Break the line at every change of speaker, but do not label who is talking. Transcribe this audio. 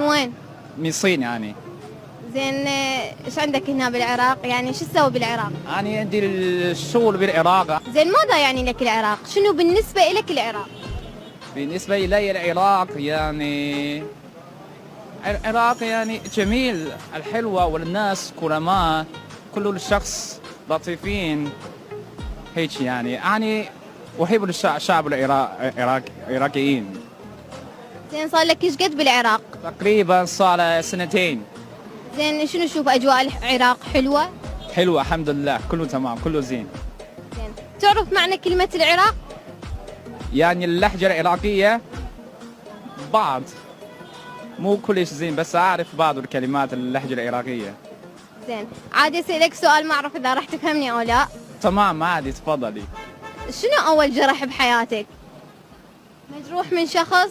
وين؟
من الصين يعني.
زين ايش عندك هنا بالعراق؟ يعني شو تسوي بالعراق؟
أنا عندي الشغل بالعراق.
زين ماذا يعني لك العراق؟ شنو بالنسبة لك العراق؟
بالنسبة إلي العراق يعني العراق يعني جميل، الحلوة والناس كرماء، كل الشخص لطيفين هيك يعني أحب الشعب العراقيين.
زين صار لك ايش قد بالعراق؟
تقريبا صار سنتين.
زين شنو تشوف اجواء العراق حلوة؟
حلوة الحمد لله، كله تمام كله زين.
زين تعرف معنى كلمة العراق؟
يعني اللهجة العراقية بعض، مو كلش زين بس أعرف بعض الكلمات اللهجة العراقية.
زين عادي اسألك سؤال ما اعرف اذا راح تفهمني او لا.
تمام عادي تفضلي.
شنو اول جرح بحياتك؟ مجروح من شخص